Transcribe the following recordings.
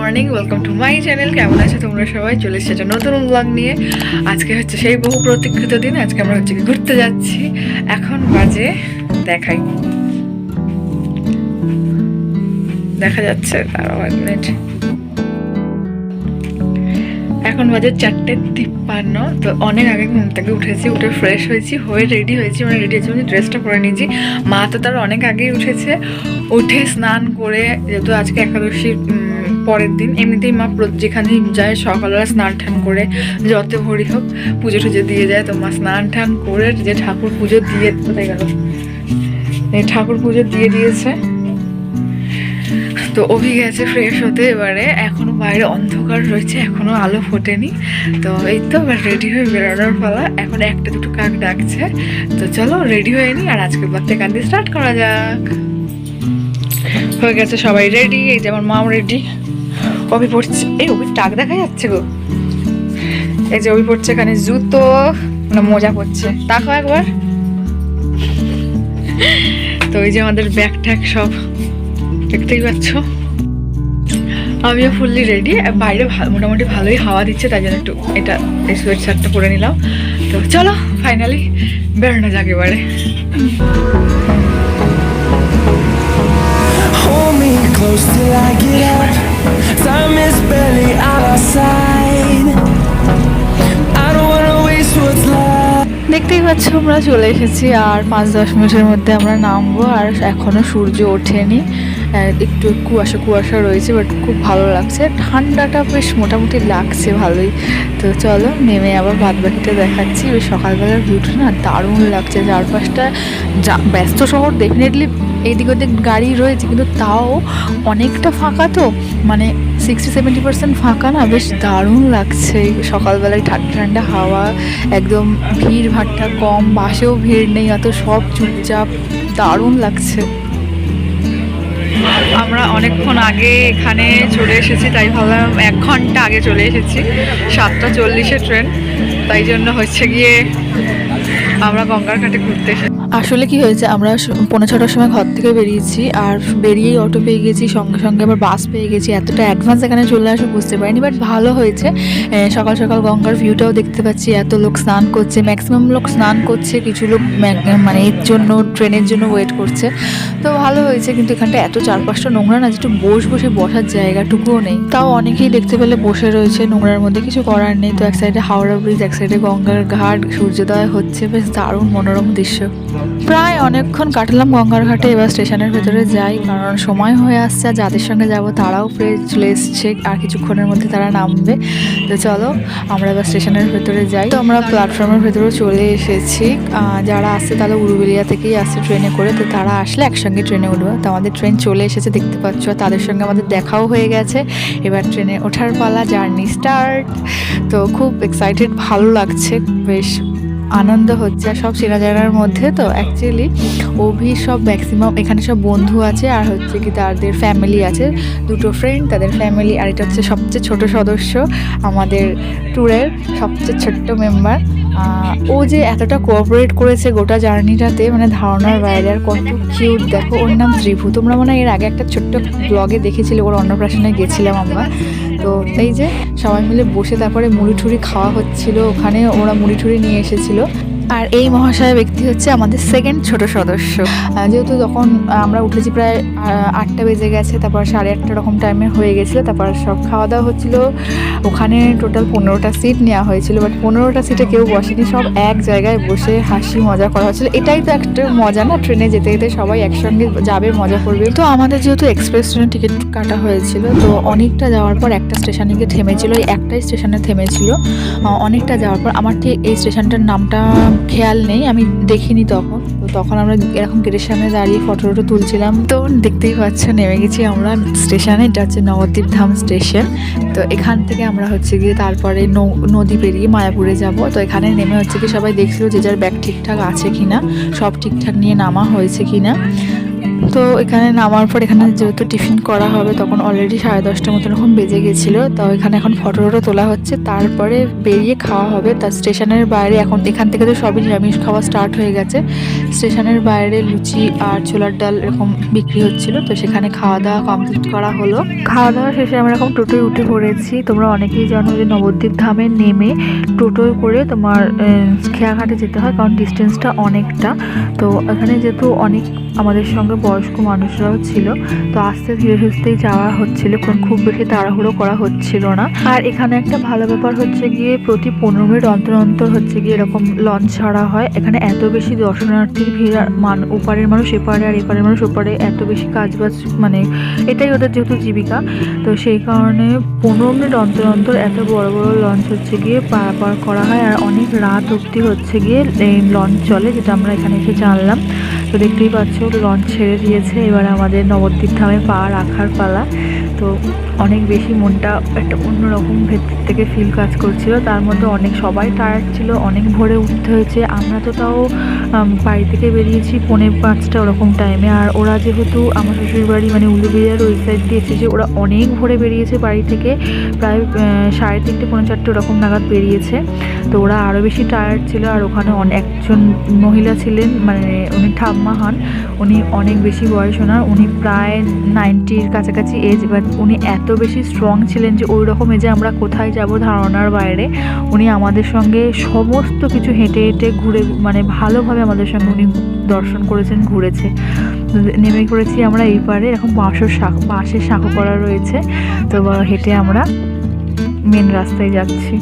Morning, welcome to my channel. কেমন আছে তোমরা সবাই? চলে এসেছে নতুন ব্লগ নিয়ে। আজকে হচ্ছে সেই বহু প্রতীক্ষিত দিন। আজকে আমরা হচ্ছে ঘুরতে যাচ্ছি। এখন বাজে দেখাই, দেখা যাচ্ছে 1 মিনিট। এখন বাজে 4:53। তো অনেক আগে ঘুম থেকে উঠেছি, উঠে ফ্রেশ হয়েছি, হয়ে রেডি হয়েছি। মানে রেডি হয়েছি মানে ড্রেসটা পরে নিয়েছি। মা তো তার অনেক আগেই উঠেছে, উঠে স্নান করে, যেহেতু আজকে একাদশীর পরের দিন, এমনিতেই মা যেখানেই যায় সকালবেলা স্নান টান করে যত ভরি হোক পুজো টুজো দিয়ে যায়। তো মা স্নান টান করে যে ঠাকুর পুজো দিয়ে, কোথায় গেল, এই ঠাকুর পুজো দিয়ে দিয়েছে। তো অভি গেছে ফ্রেশ হতে। এবারে এখনো বাইরে অন্ধকার রয়েছে, এখনো আলো ফোটেনি। তো এই তো এবার রেডি হয়ে বেরোনোর পালা। এখন একটা দুটো কাক ডাকছে। তো চলো রেডি হয়ে নি, আর আজকের ব্লগটা এখান দিয়ে স্টার্ট করা যাক। হয়ে গেছে সবাই রেডি, এই যে আমার মাও রেডি। অভি পড়ছে, এই অভির টাক দেখা যাচ্ছে গো। এই যে অভি পড়ছে এখানে জুতো, মানে মোজা পড়ছে। তাকো একবার। তো এই যে আমাদের ব্যাগ ট্যাগ সব দেখতেই পাচ্ছ। আমিও ফুললি রেডি। বাইরে মোটামুটি ভালোই হাওয়া দিচ্ছে, তাই জন্য একটু এই সোয়েট শার্টটা পরে নিলাম। তো চলো ফাইনালি বেরোনো যাক এবারে। Close till I get up. Time is barely on our side. I don't wanna waste what's left. দেখতেই পাচ্ছ আমরা চলে এসেছি, আর 5-10 মিনিটের মধ্যে আমরা নামবো। আর এখনো সূর্য ওঠেনি, একটু কুয়াশা রয়েছে, বাট খুব ভালো লাগছে। ঠান্ডাটা বেশ মোটামুটি লাগছে ভালোই। তো চলো নেমে আবার বাদবাকিটা দেখাচ্ছি। বেশ সকালবেলার ভিউটা না দারুণ লাগছে। চারপাশটা ব্যস্ত শহর, ডেফিনেটলি এইদিক ওদিক গাড়ি রয়েছে, কিন্তু তাও অনেকটা ফাঁকা। তো মানে 60-70% ফাঁকা না, বেশ দারুণ লাগছে। সকালবেলায় ঠান্ডা ঠান্ডা হাওয়া, একদম ভিড় ভাট্টা কম, বাসেও ভিড় নেই, অত সব চুপচাপ, দারুণ লাগছে। আমরা অনেকক্ষণ আগে এখানে চলে এসেছি, তাই ভাবলাম 1 ঘন্টা আগে চলে এসেছি। 7:40 ট্রেন, তাই জন্য হচ্ছে গিয়ে আমরা গঙ্গার ঘাটে ঘুরতে এসেছি। আসলে কি হয়েছে, আমরা 5:45 সময় ঘর থেকে বেরিয়েছি, আর বেরিয়েই অটো পেয়ে গেছি, সঙ্গে সঙ্গে আবার বাস পেয়ে গেছি। এতটা অ্যাডভান্স এখানে চলে আসে বুঝতে পারিনি, বাট ভালো হয়েছে। সকাল সকাল গঙ্গার ভিউটাও দেখতে পাচ্ছি। এত লোক স্নান করছে, ম্যাক্সিমাম লোক স্নান করছে, কিছু লোক মানে এর জন্য, ট্রেনের জন্য ওয়েট করছে। তো ভালো হয়েছে। কিন্তু এখানটা এত চারপাশটা নোংরা না, যেটু বসার জায়গাটুকুও নেই। তাও অনেকেই দেখতে পেলে বসে রয়েছে নোংরার মধ্যে, কিছু করার নেই। তো এক সাইডে হাওড়া ব্রিজ, এক সাইডে গঙ্গার ঘাট, সূর্যোদয় হচ্ছে, বেশ দারুণ মনোরম দৃশ্য। প্রায় অনেকক্ষণ কাটালাম গঙ্গার ঘাটে। এবার স্টেশনের ভেতরে যাই, কারণ সময় হয়ে আসছে। আর যাদের সঙ্গে যাব তারাও চলে এসছে, আর কিছুক্ষণের মধ্যে তারা নামবে। তো চলো আমরা এবার স্টেশনের ভেতরে যাই। তো আমরা প্ল্যাটফর্মের ভেতরে চলে এসেছি। যারা আসছে তারা উলুবেড়িয়া থেকেই আসছে ট্রেনে করে। তো তারা আসলে একসঙ্গে ট্রেনে উঠবো। তো আমাদের ট্রেন চলে এসেছে, দেখতে পাচ্ছ। তাদের সঙ্গে আমাদের দেখাও হয়ে গেছে। এবার ট্রেনে ওঠার পালা, জার্নি স্টার্ট। তো খুব এক্সাইটেড, ভালো লাগছে, বেশ আনন্দ হচ্ছে। আর সব চেনা জানার মধ্যে। তো অ্যাকচুয়ালি অভি সব ম্যাক্সিমাম এখানে সব বন্ধু আছে, আর হচ্ছে কি তাদের ফ্যামিলি আছে, 2টো ফ্রেন্ড, তাদের ফ্যামিলি। আর এটা হচ্ছে সবচেয়ে ছোট সদস্য, আমাদের ট্যুরের সবচেয়ে ছোট্ট মেম্বার। ও যে এতটা কোঅপারেট করেছে গোটা জার্নিটাতে, মানে ধারণার বাইরে। আর কত কিউট দেখো। ওর নাম ত্রিভু। তোমরা মনে হয় এর আগে একটা ছোট্ট ব্লগে দেখেছিলে, ওর অন্নপ্রাশনে গেছিলাম আমরা। তো এই যে সবাই মিলে বসে তারপরে মুড়ি ঠুড়ি খাওয়া হচ্ছিল, ওখানে ওরা মুড়ি ঠুড়ি নিয়ে এসেছিলো। আর এই মহাশয় ব্যক্তি হচ্ছে আমাদের সেকেন্ড ছোট সদস্য। যেহেতু তখন আমরা উঠেছি প্রায় 8টা বেজে গেছে, তারপর 8:30 রকম টাইমে হয়ে গেছিলো। তারপর সব খাওয়া দাওয়া হচ্ছিলো। ওখানে টোটাল 15টা সিট নেওয়া হয়েছিল, বাট 15টা সিটে কেউ বসেনি, সব এক জায়গায় বসে হাসি মজা করা হচ্ছিলো। এটাই তো একটা মজা না, ট্রেনে যেতে যেতে সবাই একসঙ্গে যাবে, মজা করবে। তো আমাদের যেহেতু এক্সপ্রেস ট্রেনের টিকিট কাটা হয়েছিল, তো অনেকটা যাওয়ার পর একটা স্টেশনে গিয়ে থেমেছিল। এই একটাই স্টেশনে থেমেছিল। অনেকটা যাওয়ার পর আমার ঠিক এই স্টেশনটার নামটা খেয়াল নেই, আমি দেখিনি তখন। তো তখন আমরা এরকম গেটের সামনে দাঁড়িয়ে ফটো তুলছিলাম। তো দেখতেই পাচ্ছ নেমে গেছি আমরা স্টেশনে। এটা হচ্ছে নবদ্বীপ ধাম স্টেশন। তো এখান থেকে আমরা হচ্ছে গিয়ে তারপরে নদী পেরিয়ে মায়াপুরে যাব। তো এখানে নেমে হচ্ছে কি সবাই দেখছিল যে যার ব্যাগ ঠিকঠাক আছে কিনা, সব ঠিকঠাক নিয়ে নামা হয়েছে কিনা। তো এখানে নামার পর এখানে যেহেতু টিফিন করা হবে তখন অলরেডি 10:30টার মতো এরকম বেজে গেছিলো। তো এখানে এখন ফটো তোলা হচ্ছে, তারপরে বেরিয়ে খাওয়া হবে। তার স্টেশনের বাইরে এখন এখান থেকে তো সবই নিরামিষ খাওয়া স্টার্ট হয়ে গেছে। স্টেশনের বাইরে লুচি আর ছোলার ডাল এরকম বিক্রি হচ্ছিল, তো সেখানে খাওয়া দাওয়া কমপ্লিট করা হলো। খাওয়া দাওয়া শেষে আমরা এরকম টোটোয় উঠে পড়েছি। তোমরা অনেকেই জানো যে নবদ্বীপ ধামে নেমে টোটোয় করে তোমার খেয়াঘাটে যেতে হয়, কারণ ডিস্টেন্সটা অনেকটা। তো এখানে যেহেতু অনেক আমাদের সঙ্গে বয়স্ক মানুষরাও ছিল, তো আস্তে ধীরে সুস্থেই যাওয়া হচ্ছিল, কারণ খুব বেশি তাড়াহুড়ো করা হচ্ছিল না। আর এখানে একটা ভালো ব্যাপার হচ্ছে গিয়ে প্রতি 15 মিনিট অন্তর অন্তর হচ্ছে গিয়ে এরকম লঞ্চ ছাড়া হয়। এখানে এত বেশি দর্শনার্থীর ভিড়, ওপারের মানুষ এপারে আর এপারের মানুষ ওপারে, এত বেশি কাজবাজ, মানে এটাই ওদের যেহেতু জীবিকা, তো সেই কারণে 15 মিনিট অন্তর অন্তর এত বড় বড় লঞ্চ হচ্ছে গিয়ে পারাপার করা হয়। আর অনেক রাত অবধি হচ্ছে গিয়ে এই লঞ্চ চলে, যেটা আমরা এখানে এসে জানলাম। তো দেখতেই পাচ্ছ লঞ্চ ছেড়ে দিয়েছে, এবারে আমাদের নবদ্বীপ ধামে পা রাখার পালা। তো অনেক বেশি মনটা একটা অন্যরকম ভেতর থেকে ফিল কাজ করছিল। তার মধ্যে অনেক সবাই টায়ার্ড ছিল, অনেক ভোরে উঠতে হয়েছে। আমরা তো তাও বাড়ি থেকে বেরিয়েছি 4:45 ওরকম টাইমে, আর ওরা যেহেতু আমার শ্বশুর বাড়ি মানে উলুবেড়িয়ার ওই সাইড দিয়ে এসেছে, ওরা অনেক ভোরে বেরিয়েছে বাড়ি থেকে, প্রায় 3:30 পৌনে 4 ওরকম নাগাদ বেরিয়েছে। তো ওরা আরও বেশি টায়ার্ড ছিল। আর ওখানে একজন মহিলা ছিলেন, মানে উনি ঠাম্মা হন, উনি অনেক বেশি বয়স ওনার, উনি প্রায় 90-র কাছাকাছি এজ, বাট উনি এত বেশি স্ট্রং ছিলেন যে ওই রকম এজে আমরা কোথায় যাব ধারণার বাইরে। উনি আমাদের সঙ্গে সমস্ত কিছু হেঁটে হেঁটে ঘুরে, মানে ভালোভাবে আমাদের সঙ্গে উনি দর্শন করেছেন, ঘুরেছে। নেমে করেছি আমরা এই পারে, এরকম বাঁশের শাঁখো করা রয়েছে, তো হেঁটে আমরা মেন রাস্তায় যাচ্ছি।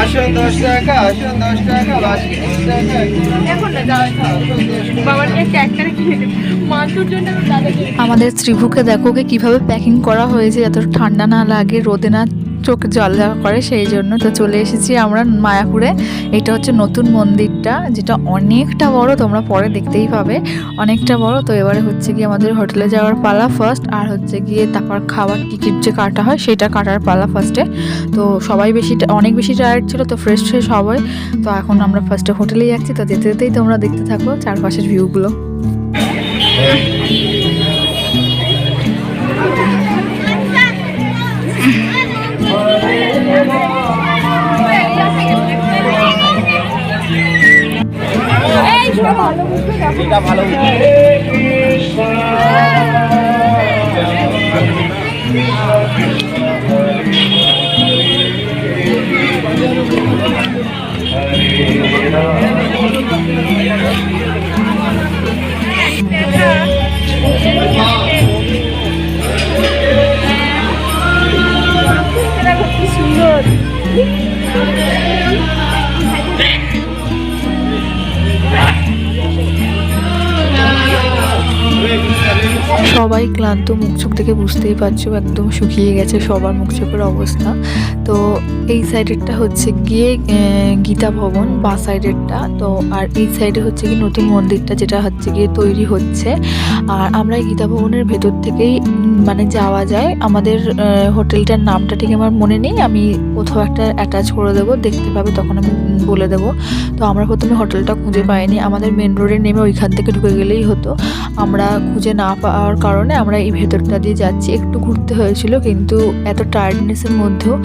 আসুন 10 টাকা, আসুন 10 টাকা, বাকি 10 টাকা। এখন না যাও, বাবার কাছে একটা কিনে দেব মান্টুর জন্য। আমাদের ত্রিভুকে দেখো ওকে কিভাবে প্যাকিং করা হয়েছে, যাতে ঠান্ডা না লাগে, রোদে না চোখে জল দেওয়া করে, সেই জন্য। তো চলে এসেছি আমরা মায়াপুরে। এটা হচ্ছে নতুন মন্দিরটা, যেটা অনেকটা বড়, তোমরা পরে দেখতেই পাবে, অনেকটা বড়। তো এবারে হচ্ছে গিয়ে আমাদের হোটেলে যাওয়ার পালা ফার্স্ট, আর হচ্ছে গিয়ে তারপর খাবার টিকিট যে কাটা হয় সেটা কাটার পালা ফার্স্টে। তো সবাই অনেক বেশি টায়ার্ড ছিল, তো ফ্রেশ সবাই। তো এখন আমরা ফার্স্টে হোটেলে যাচ্ছি। তো যেতে যেতেই তোমরা দেখতে থাকো চারপাশের ভিউগুলো। এটা ভালো সুন্দর। সবাই ক্লান্ত, মুখ চোখ থেকে বুঝতেই পারছো একদম শুকিয়ে গেছে সবার মুখ চোখের অবস্থা। তো এই সাইডেরটা হচ্ছে গিয়ে গীতা ভবন, বা সাইডেরটা। তো আর এই সাইডে হচ্ছে কি নতুন মন্দিরটা, যেটা হচ্ছে গিয়ে তৈরি হচ্ছে। আর আমরা এই গীতা ভবনের ভেতর থেকেই মানে যাওয়া যায়। আমাদের হোটেলটার নামটা ঠিক আমার মনে নেই, আমি কোথাও একটা অ্যাটাচ করে দেবো, দেখতে পাবে, তখন আমি বলে দেবো। তো আমরা প্রথমে হোটেলটা খুঁজে পাইনি, আমাদের মেন রোডে নেমে ওইখান থেকে ঢুকে গেলেই হতো। আমরা খুঁজে না পাওয়ার কারণে আমরা এই ভেতরটা দিয়ে যাচ্ছি। একটু ঘুরতে হয়েছিল, কিন্তু এত টায়ার্ডনেসের মধ্যেও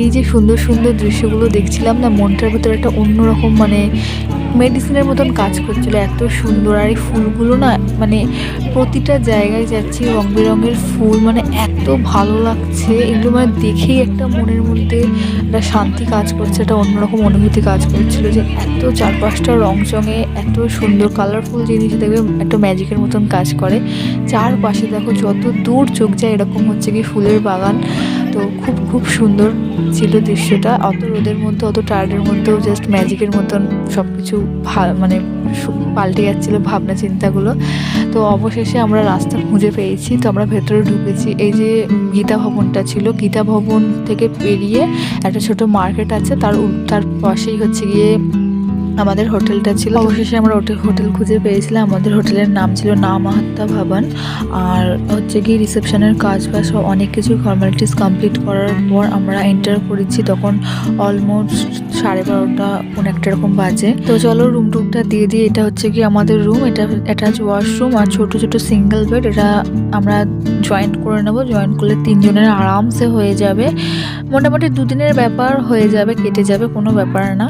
এই যে সুন্দর সুন্দর দৃশ্যগুলো দেখছিলাম না, মনটার ভেতরে একটা অন্যরকম মানে মেডিসিনের মতন কাজ করছিল, এত সুন্দর। আর এই ফুলগুলো না, মানে প্রতিটা জায়গায় যাচ্ছি রং বেরঙের ফুল, মানে এত ভালো লাগছে এগুলো, মানে দেখেই একটা মনের মধ্যে একটা শান্তি কাজ করছে, একটা অন্যরকম অনুভূতি কাজ করছিল যে এত চারপাশটা রংচঙে, এত সুন্দর কালারফুল জিনিস দেখবে একটা ম্যাজিকের মতন কাজ করে। চারপাশে দেখো যত দূর চোখ যায় এরকম হচ্ছে কি ফুলের বাগান। তো খুব খুব সুন্দর ছিল দৃশ্যটা, অত রোদের মধ্যে, অত টায়ার্ডের মধ্যেও জাস্ট ম্যাজিকের মতন সব কিছু মানে পাল্টে যাচ্ছিলো ভাবনা চিন্তাগুলো। তো অবশেষে আমরা রাস্তা খুঁজে পেয়েছি, তো আমরা ভেতরে ঢুকেছি। এই যে গীতা ভবনটা ছিল, গীতা ভবন থেকে পেরিয়ে একটা ছোট মার্কেট আছে, তার পাশেই হচ্ছে গিয়ে আমাদের হোটেলটা ছিল। অবশেষে আমরা হোটেল খুঁজে পেয়েছিলাম। আমাদের হোটেলের নাম ছিল না মাহাত্তা ভবন। আর হচ্ছে কি রিসেপশনের কাজ বা সব অনেক কিছু ফর্মালিটিস কমপ্লিট করার পর আমরা এন্টার করেছি, তখন অলমোস্ট 12:30 কোনো একটা এরকম বাজে। তো চলো রুম টুকটা দিয়ে দিই। এটা হচ্ছে কি আমাদের রুম, এটা অ্যাটাচ ওয়াশরুম আর ছোট ছোট সিঙ্গেল বেড। এটা আমরা জয়েন্ট করে নেব, জয়েন্ট করলে 3 জনের আরামসে হয়ে যাবে। মোটামুটি 2 দিনের ব্যাপার হয়ে যাবে, কেটে যাবে, কোনো ব্যাপার না।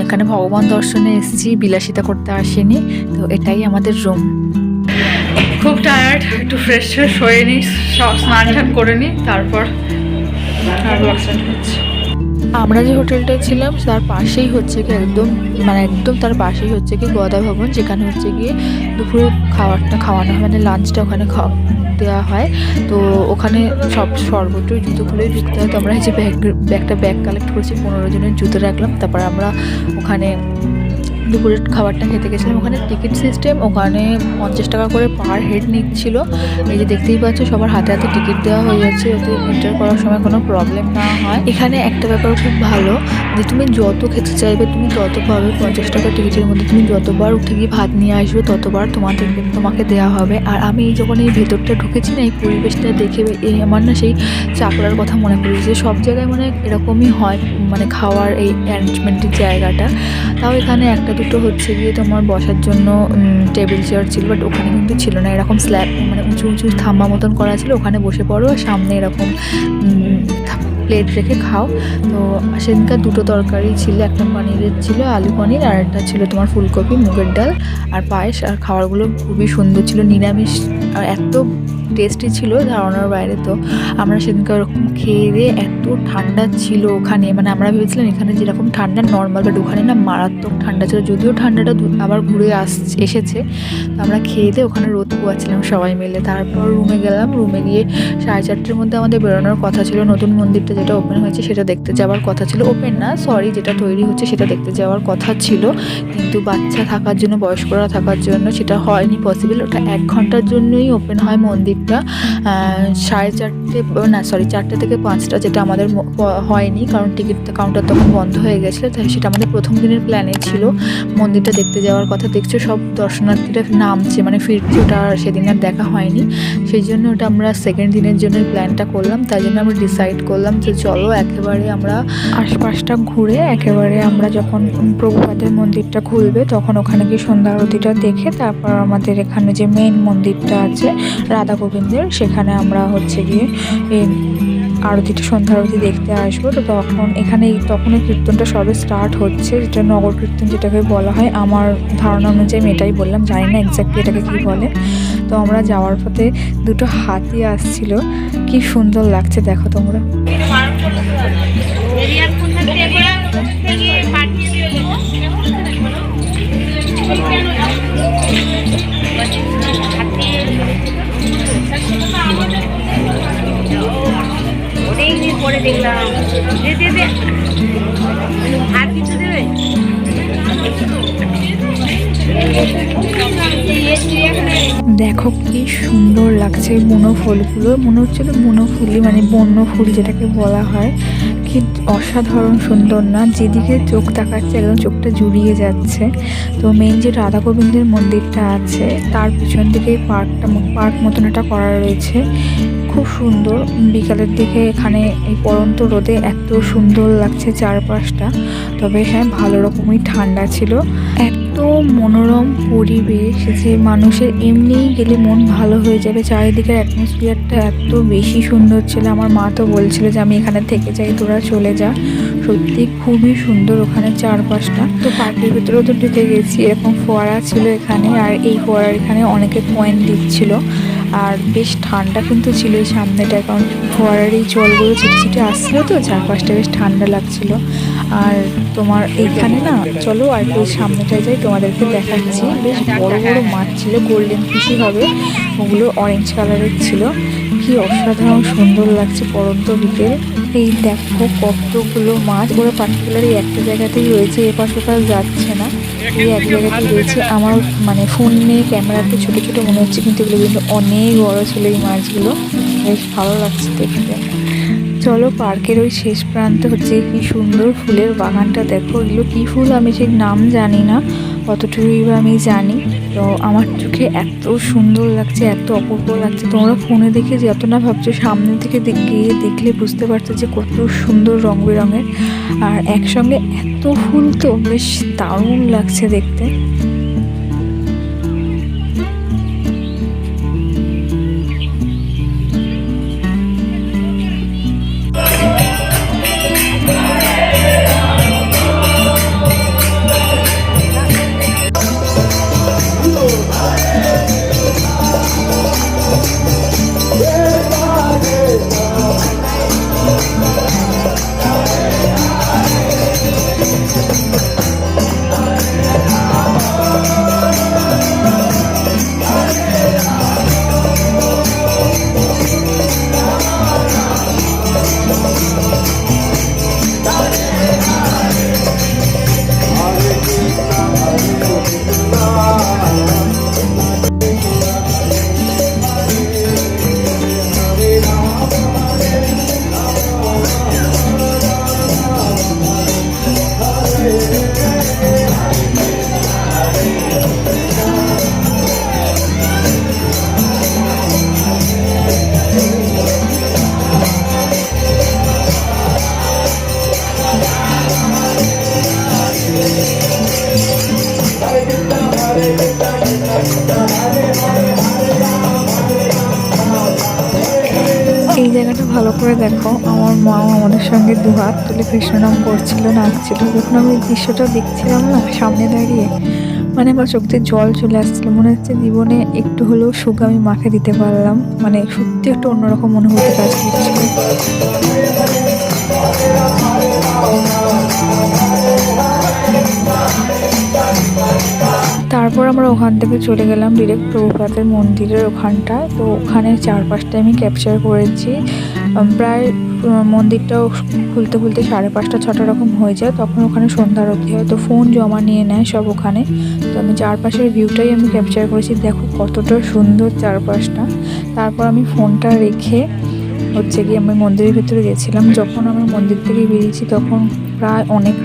এখানে ভগবান দর্শনে এসেছি, বিলাসিতা করতে আসিনি। তো এটাই আমাদের রুম। খুব টায়ার্ড, একটু ফ্রেশ হয়ে নিই, স্নান টান করে নিই, তারপর আমরা যে হোটেলটায় ছিলাম তার পাশেই হচ্ছে কি একদম তার পাশেই হচ্ছে কি গদা ভবন, যেখানে হচ্ছে গিয়ে দুপুরে খাবারটা খাওয়ানো হয়, মানে লাঞ্চটা ওখানে দেওয়া হয়। তো ওখানে সব সর্বত্র জুতো খুলেই ঢুকতে হয়। তো আমরা এই যে ব্যাগ কালেক্ট করছি, 15 জনের জুতো রাখলাম। তারপর আমরা ওখানে দুপুরের খাবারটা খেতে গেছিলাম। ওখানে টিকিট সিস্টেম, ওখানে 50 টাকা করে পার হেড নিচ্ছিল। এই যে দেখতেই পাচ্ছ সবার হাতে হাতে টিকিট দেওয়া হয়ে যাচ্ছে, ওতে এন্টার করার সময় কোনো প্রবলেম না হয়। এখানে একটা ব্যাপার খুব ভালো যে তুমি যত খেতে চাইবে তুমি তত পাবে। 50 টাকা টিকিটের মধ্যে তুমি যতবার উঠে গিয়ে ভাত নিয়ে আসবে ততবার তোমাকে দেওয়া হবে। আর আমি যখন এই ভেতরটা ঢুকেছি না, এই পরিবেশটা দেখে আমার না সেই চাকলার কথা মনে পড়েছে যে সব জায়গায় মানে এরকমই হয়, মানে খাওয়ার এই অ্যারেঞ্জমেন্টের জায়গাটা। তাও এখানে একটা দুটো হচ্ছে গিয়ে তোমার বসার জন্য টেবিল চেয়ার ছিল, বাট ওখানে কিন্তু ছিল না। এরকম স্ল্যাব মানে উঁচু উঁচু থাম্বা মতন করা ছিল, ওখানে বসে পড়ো, সামনে এরকম প্লেট রেখে খাও। তো সেদিনকার 2টো তরকারি ছিল, একটা পনিরের ছিল, আলু পনির, আর একটা ছিল তোমার ফুলকপি, মুগের ডাল আর পায়েস। আর খাবারগুলো খুবই সুন্দর ছিল, নিরামিষ আর এত টেস্টি ছিল ধারণার বাইরে। তো আমরা সেদিনকে ওরকম খেয়ে দিয়ে, এত ঠান্ডা ছিল ওখানে, মানে আমরা ভেবেছিলাম এখানে যেরকম ঠান্ডা নর্মাল, বাট ওখানে না মারাত্মক ঠান্ডা ছিল। যদিও ঠান্ডাটা আবার ঘুরে এসেছে। তো আমরা খেয়ে দিয়ে ওখানে রোদ পোয়াচ্ছিলাম সবাই মিলে। তারপর রুমে গেলাম। রুমে গিয়ে 4:30টার মধ্যে আমাদের বেরোনোর কথা ছিল। নতুন মন্দিরটা যেটা ওপেন হয়েছে সেটা দেখতে যাওয়ার কথা ছিল। ওপেন না, সরি, যেটা তৈরি হচ্ছে সেটা দেখতে যাওয়ার কথা ছিল, কিন্তু বাচ্চা থাকার জন্য, বয়স্করা থাকার জন্য সেটা হয়নি পসিবল। ওটা 1 ঘন্টার জন্যই ওপেন হয় মন্দিরটা। 4:30 থেকে 5টা, যেটা আমাদের হয়নি কারণ টিকিট কাউন্টার তখন বন্ধ হয়ে গেছিলো। তাই সেটা আমাদের প্রথম দিনের প্ল্যানে ছিল মন্দিরটা দেখতে যাওয়ার কথা। দেখছো সব দর্শনার্থীরা নামছে, মানে ফিরছে, ওটা সেদিন আর দেখা হয়নি। সেই জন্য ওটা আমরা সেকেন্ড দিনের জন্য প্ল্যানটা করলাম। তাই জন্য আমরা ডিসাইড করলাম যে চলো একেবারে আমরা আশপাশটা ঘুরে একেবারে আমরা যখন প্রভুপাদের মন্দিরটা খুলবে তখন ওখানে গিয়ে সন্ধ্যা আরতিটা দেখে তারপর আমাদের এখানে যে মেন মন্দিরটা আছে রাধা গোবিন্দের, সেখানে আমরা হচ্ছে গিয়ে আরতিটা, সন্ধ্যা আরতি দেখতে আসবো। তো তখন এই কীর্তনটা সবে স্টার্ট হচ্ছে, যেটা নগর কীর্তন যেটাকে বলা হয়। আমার ধারণা অনুযায়ী আমি এটাই বললাম, জানি না এক্স্যাক্টলি এটাকে কী বলে। তো আমরা যাওয়ার পথে 2টো হাতি আসছিল, কি সুন্দর লাগছে দেখো তোমরা। পরে দেখলাম আর কিছু দেবে। দেখো কি সুন্দর লাগছে বনফুলগুলো, মনে হচ্ছিল বনফুলই, মানে বন্যফুল যেটাকে বলা হয়। কি অসাধারণ সুন্দর না, যেদিকে চোখ তাকাচ্ছে একদম চোখটা জুড়িয়ে যাচ্ছে। তো মেইন যে রাধা গোবিন্দের মন্দিরটা আছে তার পিছন দিকে পার্ক মতন একটা করা রয়েছে, খুব সুন্দর। বিকালের দিকে এখানে এই পড়ন্ত রোদে এত সুন্দর লাগছে চারপাশটা। তবে হ্যাঁ, ভালো রকমই ঠান্ডা ছিল। এত মনোরম পরিবেশ যে মানুষের এমনিই গেলে মন ভালো হয়ে যাবে। চারিদিকের অ্যাটমসফিয়ারটা এত বেশি সুন্দর ছিল। আমার মা তো বলছিল যে আমি এখানে থেকে যাই, তোরা চলে যা। সত্যি খুবই সুন্দর ওখানে চারপাশটা। তো পার্কের ভেতরেও তো ঢুকে গেছি, এরকম ফোয়ারা ছিল এখানে, আর এই ফোয়ারার এখানে অনেকে পয়েন্ট দিচ্ছিল। আর বেশ ঠান্ডা কিন্তু ছিল এই সামনেটায়, কারণ ফোয়ারার এই জলগুলো ছিটছিটে আসছিল, তো চারপাশটা বেশ ঠান্ডা লাগছিল। আর তোমার এইখানে না, চলো আর একটু সামনেটায় যাই, তোমাদেরকে দেখাচ্ছি। বেশ বড় বড় মাছ ছিল, গোল্ডেন ফিশই হবে, ওগুলো অরেঞ্জ কালারের ছিল। কি অসাধারণ সুন্দর লাগছে পড়ন্ত বিকেল। এই দেখো কতগুলো মাছ, ওরা পার্টিকুলার এই একটা জায়গাতেই রয়েছে, এপাশ ওপাশ যাচ্ছে না, এই এক জায়গাতেই রয়েছে। আমার মানে ফোন নিয়ে ক্যামেরাতে ছোটো ছোটো মনে হচ্ছে, কিন্তু এগুলো কিন্তু অনেক বড়ো ছিল এই মাছগুলো। বেশ ভালো লাগছে দেখতে। চলো পার্কের ওই শেষ প্রান্তে হচ্ছে কি সুন্দর ফুলের বাগানটা দেখো। এগুলো কি ফুল আমি ঠিক নাম জানি না, অতটুকুই বা আমি জানি। তো আমার চোখে এত সুন্দর লাগছে, এত অপূর্ব লাগছে। তোমরা ফোনে দেখে যত না ভাবছো, সামনে থেকে গিয়ে দেখলে বুঝতে পারছো যে কত সুন্দর রং বেরঙের। আর একসঙ্গে এত ফুল তো বেশ দারুণ লাগছে দেখতে। এই জায়গাটা ভালো করে দেখো। আমার মাও আমাদের সঙ্গে দুহাত তুলে কৃষ্ণনাম করছিল, নাচছিল। যখন আমি এই দৃশ্যটা দেখছিলাম না সামনে দাঁড়িয়ে, মানে আমার চোখ দিয়ে জল চলে আসছিল। মনে হচ্ছে জীবনে একটু হলেও সুখ আমি মাকে দিতে পারলাম। মানে সত্যি একটু অন্যরকম অনুভূতি কাজ করছিল। তারপর আমরা ওখান থেকে চলে গেলাম ডিরেক্ট প্রভুপাদের মন্দিরের ওখানটায়। তো ওখানে চারপাশটা আমি ক্যাপচার করেছি। প্রায় মন্দিরটাও খুলতে খুলতে 5:30 6টা রকম হয়ে যায়। তখন ওখানে সন্ধ্যা আরতি হয়, তো ফোন জমা নিয়ে নেয় সব ওখানে। তো আমি চারপাশের ভিউটাই আমি ক্যাপচার করেছি। দেখো কতটা সুন্দর চারপাশটা। তারপর আমি ফোনটা রেখে হচ্ছে গিয়ে আমি মন্দিরের ভিতরে গেছিলাম। যখন আমি মন্দির থেকে বেরিয়েছি তখন প্রায় অনেক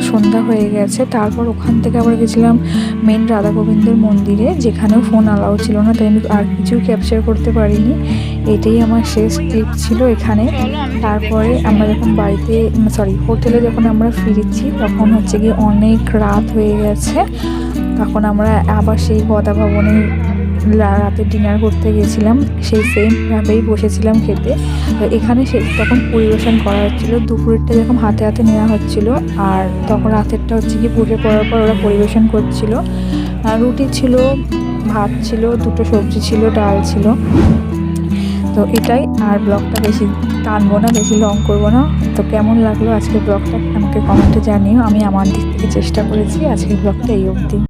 সন্ধ্যা হয়ে গেছে। তারপর ওখান থেকে আবার গেছিলাম মেন রাধা গোবিন্দের মন্দিরে, যেখানেও ফোন অ্যালাউ ছিল না, তাই আমি আর কিছু ক্যাপচার করতে পারিনি। এটাই আমার শেষ ট্রিপ ছিল এখানে। তারপরে আমরা যখন হোটেলে যখন আমরা ফিরেছি তখন হচ্ছে গিয়ে অনেক রাত হয়ে গেছে। তখন আমরা আবার সেই গদা ভবনে রাতে ডিনার করতে গেছিলাম। সেই সেমভাবেই বসেছিলাম খেতে। তো এখানে তখন পরিবেশন করা হচ্ছিলো। দুপুরেরটা যখন হাতে হাতে নেওয়া হচ্ছিলো, আর তখন রাতেরটা হচ্ছে কি বসে পড়ার পর ওরা পরিবেশন করছিল। রুটি ছিল, ভাত ছিল, 2টো সবজি ছিল, ডাল ছিল। তো এটাই। আর ব্লগটা বেশি টানবো না, বেশি লং করবো না। তো কেমন লাগলো আজকের ব্লগটা আমাকে কমেন্টে জানিও। আমি আমার দিক থেকে চেষ্টা করেছি। আজকের ব্লগটা এই অবধি।